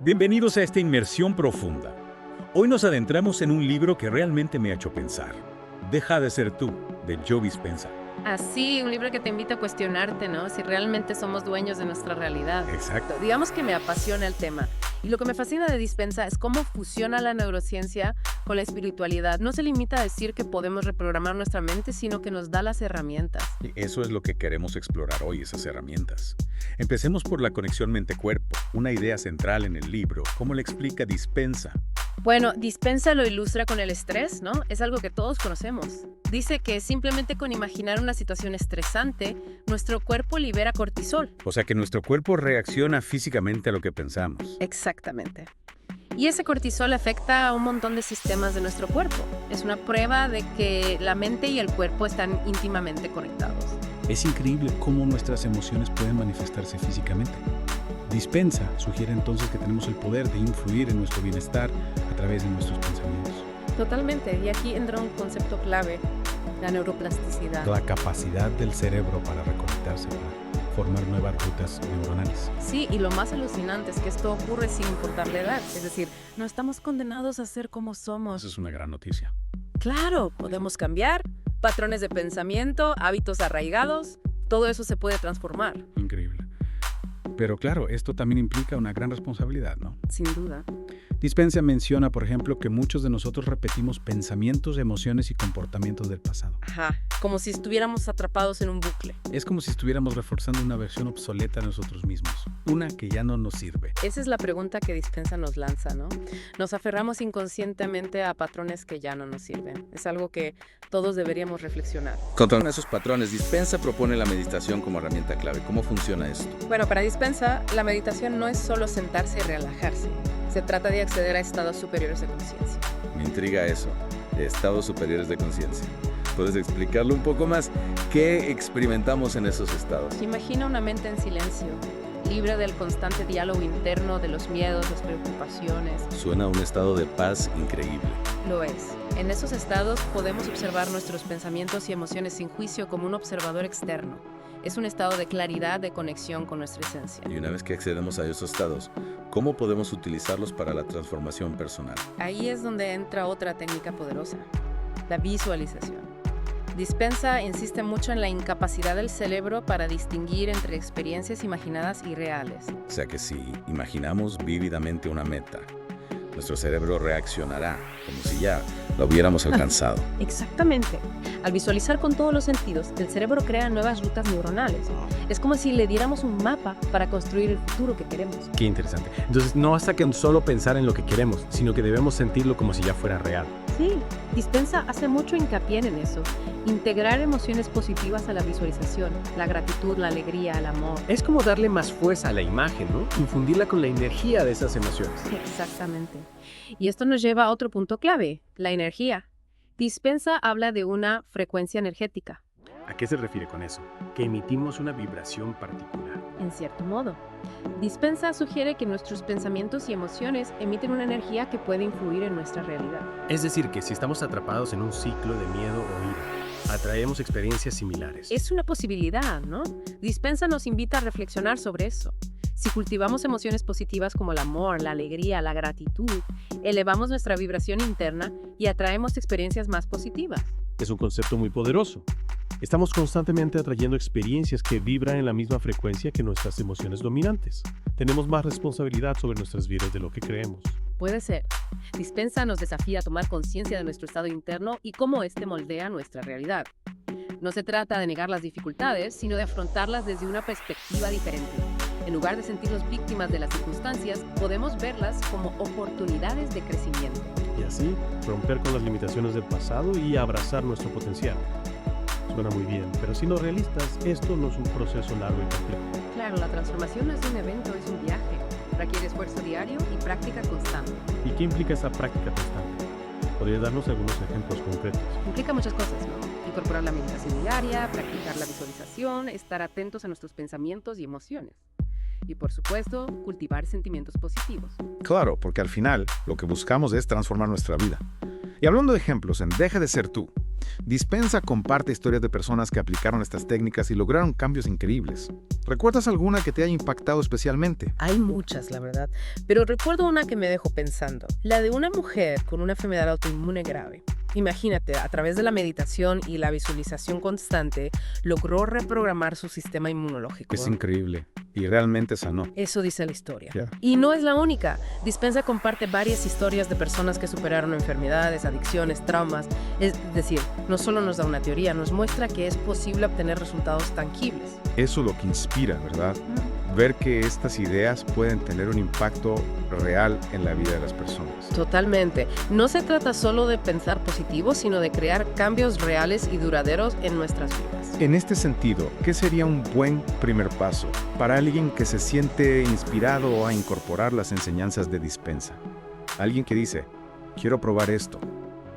Bienvenidos a esta inmersión profunda. Hoy nos adentramos en un libro que realmente me ha hecho pensar. Deja de ser tú, de Joe Dispenza. Así, un libro que te invita a cuestionarte, ¿no? Si realmente somos dueños de nuestra realidad. Exacto. Digamos que me apasiona el tema. Y lo que me fascina de Dispenza es cómo fusiona la neurociencia con la espiritualidad. No se limita a decir que podemos reprogramar nuestra mente, sino que nos da las herramientas. Y eso es lo que queremos explorar hoy, esas herramientas. Empecemos por la conexión mente-cuerpo, una idea central en el libro. ¿Cómo le explica Dispenza? Bueno, Dispenza lo ilustra con el estrés, ¿no? Es algo que todos conocemos. Dice que simplemente con imaginar una situación estresante, nuestro cuerpo libera cortisol. O sea que nuestro cuerpo reacciona físicamente a lo que pensamos. Exactamente. Y ese cortisol afecta a un montón de sistemas de nuestro cuerpo. Es una prueba de que la mente y el cuerpo están íntimamente conectados. Es increíble cómo nuestras emociones pueden manifestarse físicamente. Dispenza sugiere entonces que tenemos el poder de influir en nuestro bienestar a través de nuestros pensamientos. Totalmente. Y aquí entra un concepto clave, la neuroplasticidad. La capacidad del cerebro para reconectarse, para formar nuevas rutas neuronales. Sí, y lo más alucinante es que esto ocurre sin importar la edad. Es decir, no estamos condenados a ser como somos. Esa es una gran noticia. Claro, podemos cambiar, patrones de pensamiento, hábitos arraigados, todo eso se puede transformar. Increíble. Pero claro, esto también implica una gran responsabilidad, ¿no? Sin duda. Dispenza menciona, por ejemplo, que muchos de nosotros repetimos pensamientos, emociones y comportamientos del pasado. Ajá, como si estuviéramos atrapados en un bucle. Es como si estuviéramos reforzando una versión obsoleta de nosotros mismos, una que ya no nos sirve. Esa es la pregunta que Dispenza nos lanza, ¿no? Nos aferramos inconscientemente a patrones que ya no nos sirven. Es algo que todos deberíamos reflexionar. Contra esos patrones, Dispenza propone la meditación como herramienta clave. ¿Cómo funciona esto? Bueno, para Dispenza, la meditación no es solo sentarse y relajarse. Se trata de acceder a estados superiores de conciencia. Me intriga eso, de estados superiores de conciencia. ¿Puedes explicarlo un poco más? ¿Qué experimentamos en esos estados? Imagina una mente en silencio, libre del constante diálogo interno de los miedos, las preocupaciones. Suena a un estado de paz increíble. Lo es. En esos estados podemos observar nuestros pensamientos y emociones sin juicio como un observador externo. Es un estado de claridad, de conexión con nuestra esencia. Y una vez que accedemos a esos estados, ¿cómo podemos utilizarlos para la transformación personal? Ahí es donde entra otra técnica poderosa, la visualización. Dispenza insiste mucho en la incapacidad del cerebro para distinguir entre experiencias imaginadas y reales. O sea que si imaginamos vívidamente una meta, nuestro cerebro reaccionará como si ya lo hubiéramos alcanzado. Exactamente. Al visualizar con todos los sentidos, el cerebro crea nuevas rutas neuronales. Es como si le diéramos un mapa para construir el futuro que queremos. Qué interesante. Entonces, no basta con solo pensar en lo que queremos, sino que debemos sentirlo como si ya fuera real. Sí, Dispenza hace mucho hincapié en eso. Integrar emociones positivas a la visualización, la gratitud, la alegría, el amor. Es como darle más fuerza a la imagen, ¿no? Infundirla con la energía de esas emociones. Exactamente. Y esto nos lleva a otro punto clave, la energía. Dispenza habla de una frecuencia energética. ¿A qué se refiere con eso? Que emitimos una vibración particular. En cierto modo. Dispenza sugiere que nuestros pensamientos y emociones emiten una energía que puede influir en nuestra realidad. Es decir, que si estamos atrapados en un ciclo de miedo o ira, atraemos experiencias similares. Es una posibilidad, ¿no? Dispenza nos invita a reflexionar sobre eso. Si cultivamos emociones positivas como el amor, la alegría, la gratitud, elevamos nuestra vibración interna y atraemos experiencias más positivas. Es un concepto muy poderoso. Estamos constantemente atrayendo experiencias que vibran en la misma frecuencia que nuestras emociones dominantes. Tenemos más responsabilidad sobre nuestras vidas de lo que creemos. Puede ser. Dispenza nos desafía a tomar conciencia de nuestro estado interno y cómo éste moldea nuestra realidad. No se trata de negar las dificultades, sino de afrontarlas desde una perspectiva diferente. En lugar de sentirnos víctimas de las circunstancias, podemos verlas como oportunidades de crecimiento. Y así, romper con las limitaciones del pasado y abrazar nuestro potencial. Suena muy bien, pero siendo realistas, esto no es un proceso largo y complejo. Claro, la transformación no es un evento, es un viaje. Requiere esfuerzo diario y práctica constante. ¿Y qué implica esa práctica constante? ¿Podrías darnos algunos ejemplos concretos? Implica muchas cosas, ¿no? Incorporar la meditación diaria, practicar la visualización, estar atentos a nuestros pensamientos y emociones. Y por supuesto, cultivar sentimientos positivos. Claro, porque al final lo que buscamos es transformar nuestra vida. Y hablando de ejemplos, en Deja de ser tú, Dispenza comparte historias de personas que aplicaron estas técnicas y lograron cambios increíbles. ¿Recuerdas alguna que te haya impactado especialmente? Hay muchas, la verdad, pero recuerdo una que me dejó pensando, la de una mujer con una enfermedad autoinmune grave. Imagínate, a través de la meditación y la visualización constante, logró reprogramar su sistema inmunológico. Es increíble. Y realmente sanó. Eso dice la historia. Ya. Y no es la única. Dispensa comparte varias historias de personas que superaron enfermedades, adicciones, traumas. Es decir, no solo nos da una teoría, nos muestra que es posible obtener resultados tangibles. Eso es lo que inspira, ¿verdad? Ver que estas ideas pueden tener un impacto real en la vida de las personas. Totalmente. No se trata solo de pensar positivo, sino de crear cambios reales y duraderos en nuestras vidas. En este sentido, ¿qué sería un buen primer paso para alguien que se siente inspirado a incorporar las enseñanzas de Dispensa? Alguien que dice, quiero probar esto,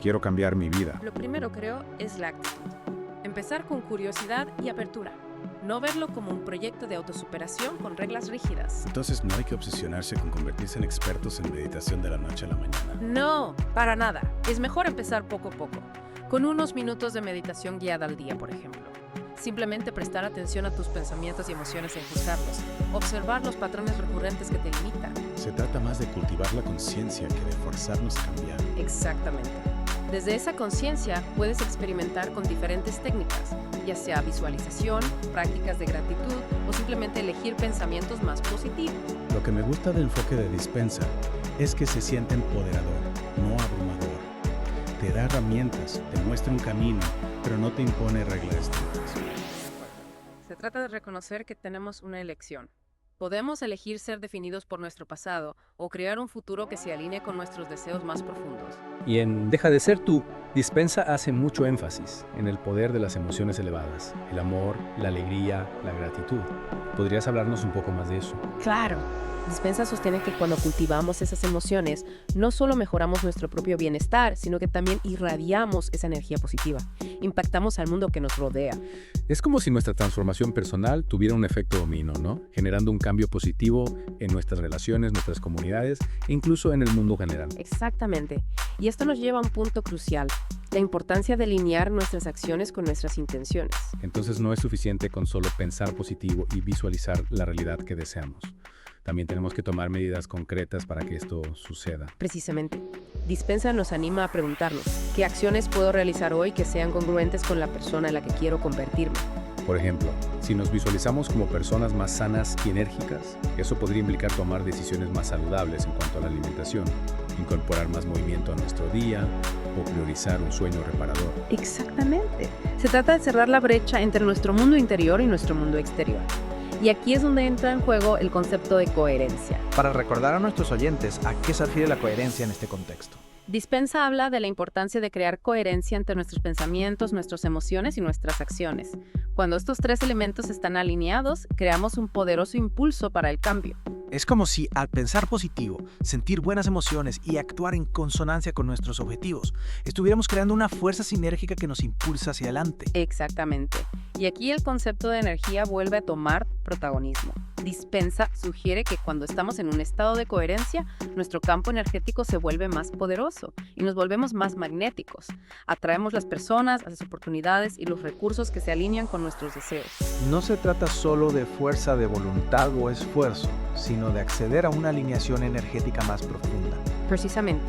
quiero cambiar mi vida. Lo primero, creo, es la actitud. Empezar con curiosidad y apertura. No verlo como un proyecto de autosuperación con reglas rígidas. Entonces no hay que obsesionarse con convertirse en expertos en meditación de la noche a la mañana. No, para nada. Es mejor empezar poco a poco, con unos minutos de meditación guiada al día, por ejemplo. Simplemente prestar atención a tus pensamientos y emociones sin juzgarlos. Observar los patrones recurrentes que te limitan. Se trata más de cultivar la conciencia que de forzarnos a cambiar. Exactamente. Desde esa conciencia puedes experimentar con diferentes técnicas, ya sea visualización, prácticas de gratitud o simplemente elegir pensamientos más positivos. Lo que me gusta del enfoque de Dispensa es que se siente empoderador, no abrumador. Te da herramientas, te muestra un camino, pero no te impone reglas estrictas. Se trata de reconocer que tenemos una elección. Podemos elegir ser definidos por nuestro pasado o crear un futuro que se alinee con nuestros deseos más profundos. Y en Deja de ser tú, Dispensa hace mucho énfasis en el poder de las emociones elevadas, el amor, la alegría, la gratitud. ¿Podrías hablarnos un poco más de eso? Claro. Dispensa sostiene que cuando cultivamos esas emociones, no solo mejoramos nuestro propio bienestar, sino que también irradiamos esa energía positiva. Impactamos al mundo que nos rodea. Es como si nuestra transformación personal tuviera un efecto dominó, ¿no? Generando un cambio positivo en nuestras relaciones, nuestras comunidades e incluso en el mundo general. Exactamente. Y esto nos lleva a un punto crucial, la importancia de alinear nuestras acciones con nuestras intenciones. Entonces no es suficiente con solo pensar positivo y visualizar la realidad que deseamos. También tenemos que tomar medidas concretas para que esto suceda. Precisamente. Dispensa nos anima a preguntarnos, ¿qué acciones puedo realizar hoy que sean congruentes con la persona en la que quiero convertirme? Por ejemplo, si nos visualizamos como personas más sanas y enérgicas, eso podría implicar tomar decisiones más saludables en cuanto a la alimentación, incorporar más movimiento a nuestro día o priorizar un sueño reparador. Exactamente. Se trata de cerrar la brecha entre nuestro mundo interior y nuestro mundo exterior. Y aquí es donde entra en juego el concepto de coherencia. Para recordar a nuestros oyentes a qué se refiere la coherencia en este contexto. Dispensa habla de la importancia de crear coherencia entre nuestros pensamientos, nuestras emociones y nuestras acciones. Cuando estos tres elementos están alineados, creamos un poderoso impulso para el cambio. Es como si al pensar positivo, sentir buenas emociones y actuar en consonancia con nuestros objetivos, estuviéramos creando una fuerza sinérgica que nos impulsa hacia adelante. Exactamente. Y aquí el concepto de energía vuelve a tomar protagonismo. Dispensa sugiere que cuando estamos en un estado de coherencia, nuestro campo energético se vuelve más poderoso y nos volvemos más magnéticos. Atraemos las personas, las oportunidades y los recursos que se alinean con nuestros deseos. No se trata solo de fuerza de voluntad o esfuerzo, sino de acceder a una alineación energética más profunda. Precisamente.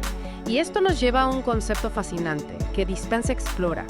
Y esto nos lleva a un concepto fascinante que Dispensa explora.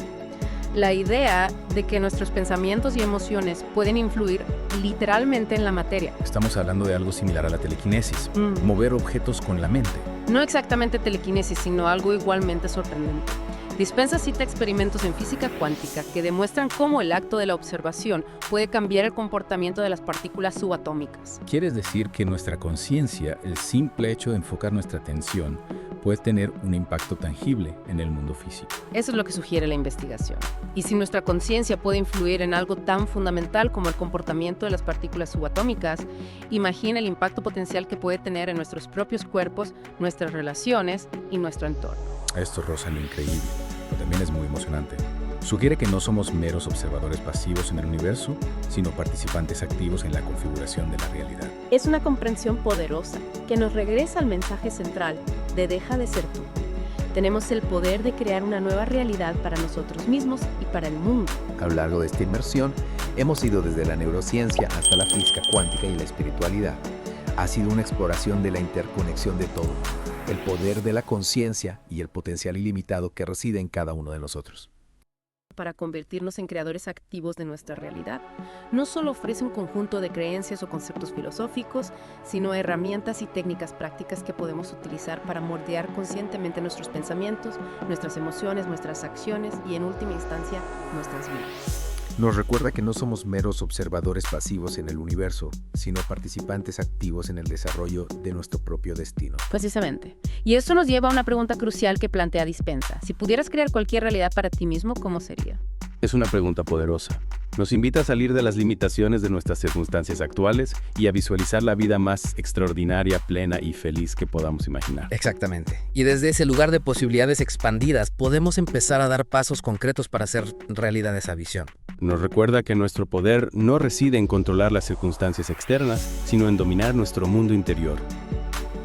La idea de que nuestros pensamientos y emociones pueden influir literalmente en la materia. Estamos hablando de algo similar a la telequinesis, mover objetos con la mente. No exactamente telequinesis, sino algo igualmente sorprendente. Dispensa cita experimentos en física cuántica que demuestran cómo el acto de la observación puede cambiar el comportamiento de las partículas subatómicas. ¿Quieres decir que nuestra conciencia, el simple hecho de enfocar nuestra atención, puede tener un impacto tangible en el mundo físico? Eso es lo que sugiere la investigación. Y si nuestra conciencia puede influir en algo tan fundamental como el comportamiento de las partículas subatómicas, imagina el impacto potencial que puede tener en nuestros propios cuerpos, nuestras relaciones y nuestro entorno. Esto roza lo increíble, pero también es muy emocionante. Sugiere que no somos meros observadores pasivos en el universo, sino participantes activos en la configuración de la realidad. Es una comprensión poderosa que nos regresa al mensaje central de Deja de ser tú. tenemos el poder de crear una nueva realidad para nosotros mismos y para el mundo. A lo largo de esta inmersión, hemos ido desde la neurociencia hasta la física cuántica y la espiritualidad. Ha sido una exploración de la interconexión de todo, el poder de la conciencia y el potencial ilimitado que reside en cada uno de nosotros. Para convertirnos en creadores activos de nuestra realidad. No solo ofrece un conjunto de creencias o conceptos filosóficos, sino herramientas y técnicas prácticas que podemos utilizar para moldear conscientemente nuestros pensamientos, nuestras emociones, nuestras acciones y, en última instancia, nuestras vidas. Nos recuerda que no somos meros observadores pasivos en el universo, sino participantes activos en el desarrollo de nuestro propio destino. Precisamente. Y esto nos lleva a una pregunta crucial que plantea Dispensa. Si pudieras crear cualquier realidad para ti mismo, ¿cómo sería? Es una pregunta poderosa. Nos invita a salir de las limitaciones de nuestras circunstancias actuales y a visualizar la vida más extraordinaria, plena y feliz que podamos imaginar. Exactamente. Y desde ese lugar de posibilidades expandidas, podemos empezar a dar pasos concretos para hacer realidad esa visión. Nos recuerda que nuestro poder no reside en controlar las circunstancias externas, sino en dominar nuestro mundo interior,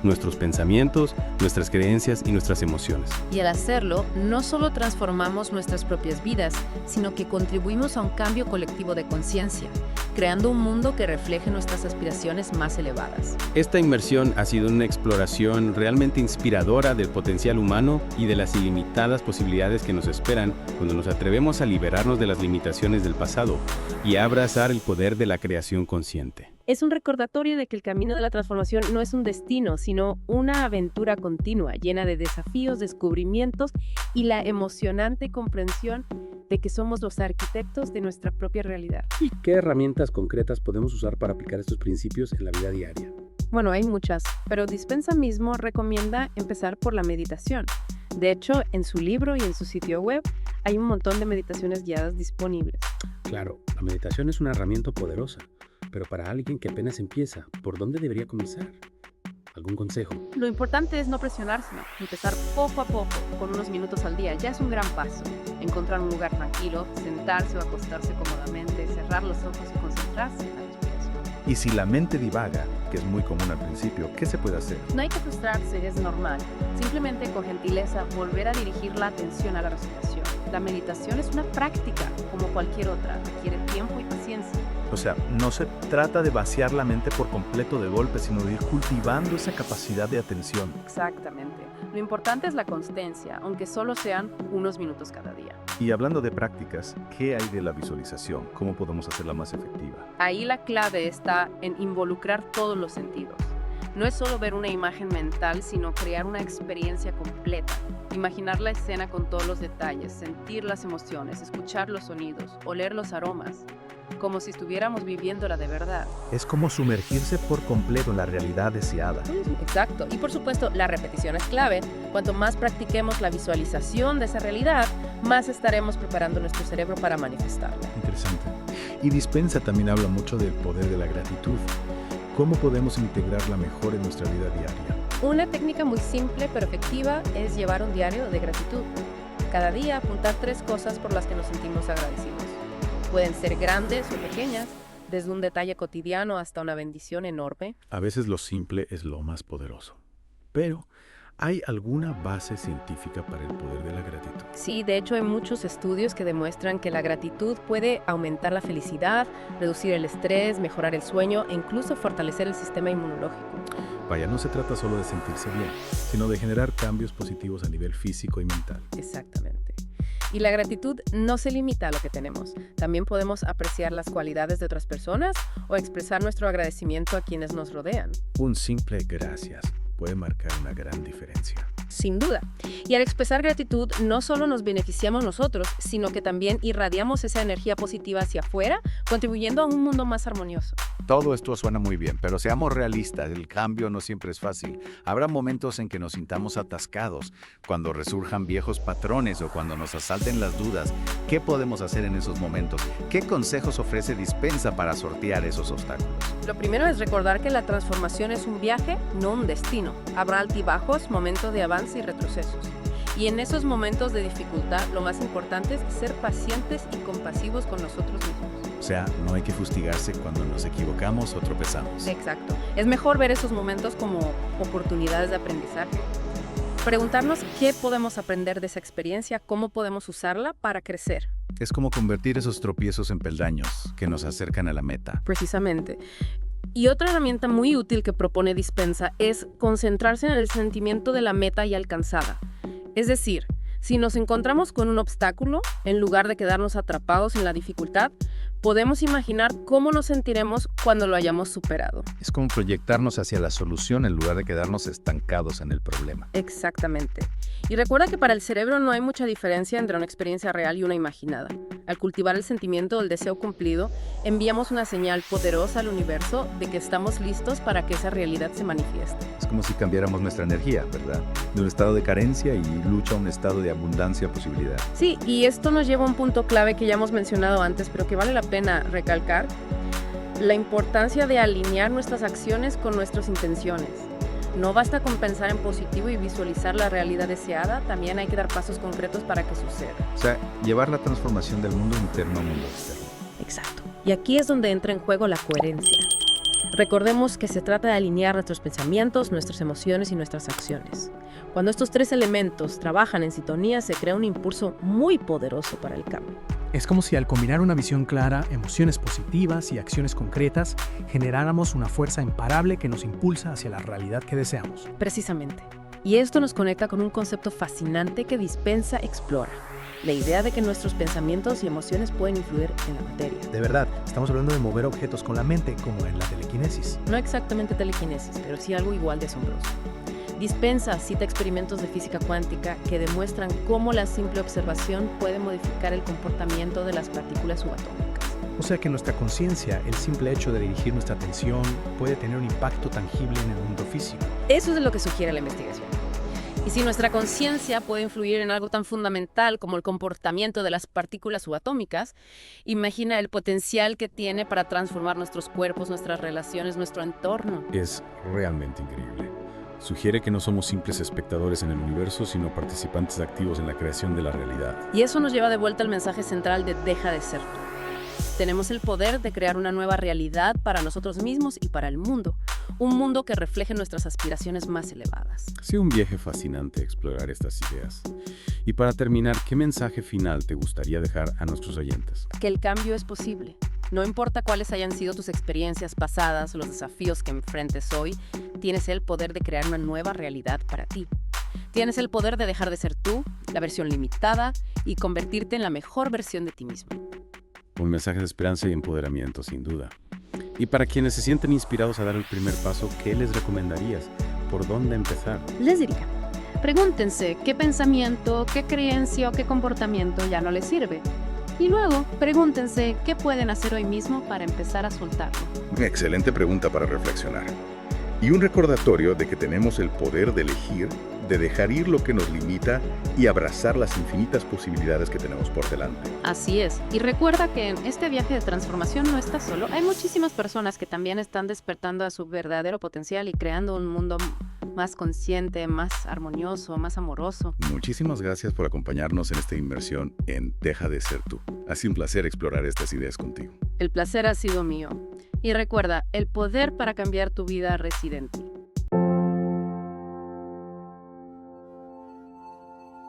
nuestros pensamientos, nuestras creencias y nuestras emociones. Y al hacerlo, no solo transformamos nuestras propias vidas, sino que contribuimos a un cambio colectivo de conciencia, creando un mundo que refleje nuestras aspiraciones más elevadas. Esta inmersión ha sido una exploración realmente inspiradora del potencial humano y de las ilimitadas posibilidades que nos esperan cuando nos atrevemos a liberarnos de las limitaciones del pasado y a abrazar el poder de la creación consciente. Es un recordatorio de que el camino de la transformación no es un destino, sino una aventura continua, llena de desafíos, descubrimientos y la emocionante comprensión de que somos los arquitectos de nuestra propia realidad. ¿Y qué herramientas concretas podemos usar para aplicar estos principios en la vida diaria? Bueno, hay muchas, pero Dispensa mismo recomienda empezar por la meditación. De hecho, en su libro y en su sitio web hay un montón de meditaciones guiadas disponibles. Claro, la meditación es una herramienta poderosa, pero para alguien que apenas empieza, ¿por dónde debería comenzar? ¿Algún consejo? Lo importante es no presionarse, empezar poco a poco, con unos minutos al día, ya es un gran paso. Encontrar un lugar tranquilo, sentarse o acostarse cómodamente, cerrar los ojos y concentrarse en la respiración. Y si la mente divaga, que es muy común al principio, ¿qué se puede hacer? No hay que frustrarse, es normal. Simplemente con gentileza volver a dirigir la atención a la respiración. La meditación es una práctica, como cualquier otra, requiere tiempo y paciencia. O sea, no se trata de vaciar la mente por completo de golpe, sino de ir cultivando esa capacidad de atención. Exactamente. Lo importante es la constancia, aunque solo sean unos minutos cada día. Y hablando de prácticas, ¿qué hay de la visualización? ¿Cómo podemos hacerla más efectiva? Ahí la clave está en involucrar todos los sentidos. No es solo ver una imagen mental, sino crear una experiencia completa. Imaginar la escena con todos los detalles, sentir las emociones, escuchar los sonidos, oler los aromas, como si estuviéramos viviéndola de verdad. Es como sumergirse por completo en la realidad deseada. Exacto. Y por supuesto, la repetición es clave. Cuanto más practiquemos la visualización de esa realidad, más estaremos preparando nuestro cerebro para manifestarla. Interesante. Y Dispensa también habla mucho del poder de la gratitud. ¿Cómo podemos integrarla mejor en nuestra vida diaria? Una técnica muy simple pero efectiva es llevar un diario de gratitud. Cada día apuntar 3 cosas por las que nos sentimos agradecidos. Pueden ser grandes o pequeñas, desde un detalle cotidiano hasta una bendición enorme. A veces lo simple es lo más poderoso. Pero, ¿hay alguna base científica para el poder de la gratitud? Sí, de hecho hay muchos estudios que demuestran que la gratitud puede aumentar la felicidad, reducir el estrés, mejorar el sueño e incluso fortalecer el sistema inmunológico. Vaya, no se trata solo de sentirse bien, sino de generar cambios positivos a nivel físico y mental. Exactamente. Y la gratitud no se limita a lo que tenemos. También podemos apreciar las cualidades de otras personas o expresar nuestro agradecimiento a quienes nos rodean. Un simple gracias puede marcar una gran diferencia. Sin duda. Y al expresar gratitud, no solo nos beneficiamos nosotros, sino que también irradiamos esa energía positiva hacia afuera, contribuyendo a un mundo más armonioso. Todo esto suena muy bien, pero seamos realistas, el cambio no siempre es fácil. Habrá momentos en que nos sintamos atascados, cuando resurjan viejos patrones o cuando nos asalten las dudas. ¿Qué podemos hacer en esos momentos? ¿Qué consejos ofrece Dispensa para sortear esos obstáculos? Lo primero es recordar que la transformación es un viaje, no un destino. Habrá altibajos, momentos de avance y retrocesos. Y en esos momentos de dificultad, lo más importante es ser pacientes y compasivos con nosotros mismos. O sea, no hay que fustigarse cuando nos equivocamos o tropezamos. Exacto. Es mejor ver esos momentos como oportunidades de aprendizaje. Preguntarnos qué podemos aprender de esa experiencia, cómo podemos usarla para crecer. Es como convertir esos tropiezos en peldaños que nos acercan a la meta. Precisamente. Y otra herramienta muy útil que propone Dispensa es concentrarse en el sentimiento de la meta ya alcanzada. Es decir, si nos encontramos con un obstáculo, en lugar de quedarnos atrapados en la dificultad, podemos imaginar cómo nos sentiremos cuando lo hayamos superado. Es como proyectarnos hacia la solución en lugar de quedarnos estancados en el problema. Exactamente. Y recuerda que para el cerebro no hay mucha diferencia entre una experiencia real y una imaginada. Al cultivar el sentimiento del deseo cumplido, enviamos una señal poderosa al universo de que estamos listos para que esa realidad se manifieste. Es como si cambiáramos nuestra energía, ¿verdad? De un estado de carencia y lucha a un estado de abundancia, posibilidad. Sí, y esto nos lleva a un punto clave que ya hemos mencionado antes, pero que vale la pena recalcar: la importancia de alinear nuestras acciones con nuestras intenciones. No basta con pensar en positivo y visualizar la realidad deseada, también hay que dar pasos concretos para que suceda. O sea, llevar la transformación del mundo interno al mundo externo. Exacto. Y aquí es donde entra en juego la coherencia. Recordemos que se trata de alinear nuestros pensamientos, nuestras emociones y nuestras acciones. Cuando estos tres elementos trabajan en sintonía, se crea un impulso muy poderoso para el cambio. Es como si al combinar una visión clara, emociones positivas y acciones concretas, generáramos una fuerza imparable que nos impulsa hacia la realidad que deseamos. Precisamente. Y esto nos conecta con un concepto fascinante que Dispensa explora: la idea de que nuestros pensamientos y emociones pueden influir en la materia. De verdad, estamos hablando de mover objetos con la mente, como en la telequinesis. No exactamente telequinesis, pero sí algo igual de asombroso. Dispensa cita experimentos de física cuántica que demuestran cómo la simple observación puede modificar el comportamiento de las partículas subatómicas. O sea que nuestra conciencia, el simple hecho de dirigir nuestra atención, puede tener un impacto tangible en el mundo físico. Eso es lo que sugiere la investigación. Y si nuestra conciencia puede influir en algo tan fundamental como el comportamiento de las partículas subatómicas, imagina el potencial que tiene para transformar nuestros cuerpos, nuestras relaciones, nuestro entorno. Es realmente increíble. Sugiere que no somos simples espectadores en el universo, sino participantes activos en la creación de la realidad. Y eso nos lleva de vuelta al mensaje central de Deja de ser tú. Tenemos el poder de crear una nueva realidad para nosotros mismos y para el mundo. Un mundo que refleje nuestras aspiraciones más elevadas. Ha sido un viaje fascinante explorar estas ideas. Y para terminar, ¿qué mensaje final te gustaría dejar a nuestros oyentes? Que el cambio es posible. No importa cuáles hayan sido tus experiencias pasadas o los desafíos que enfrentes hoy, tienes el poder de crear una nueva realidad para ti. Tienes el poder de dejar de ser tú, la versión limitada, y convertirte en la mejor versión de ti mismo. Un mensaje de esperanza y empoderamiento, sin duda. Y para quienes se sienten inspirados a dar el primer paso, ¿qué les recomendarías? ¿Por dónde empezar? Les diría, pregúntense qué pensamiento, qué creencia o qué comportamiento ya no les sirve. Y luego, pregúntense qué pueden hacer hoy mismo para empezar a soltarlo. Excelente pregunta para reflexionar. Y un recordatorio de que tenemos el poder de elegir, de dejar ir lo que nos limita y abrazar las infinitas posibilidades que tenemos por delante. Así es. Y recuerda que en este viaje de transformación no estás solo. Hay muchísimas personas que también están despertando a su verdadero potencial y creando un mundo más consciente, más armonioso, más amoroso. Muchísimas gracias por acompañarnos en esta inmersión en Deja de ser tú. Ha sido un placer explorar estas ideas contigo. El placer ha sido mío. Y recuerda, el poder para cambiar tu vida reside en ti.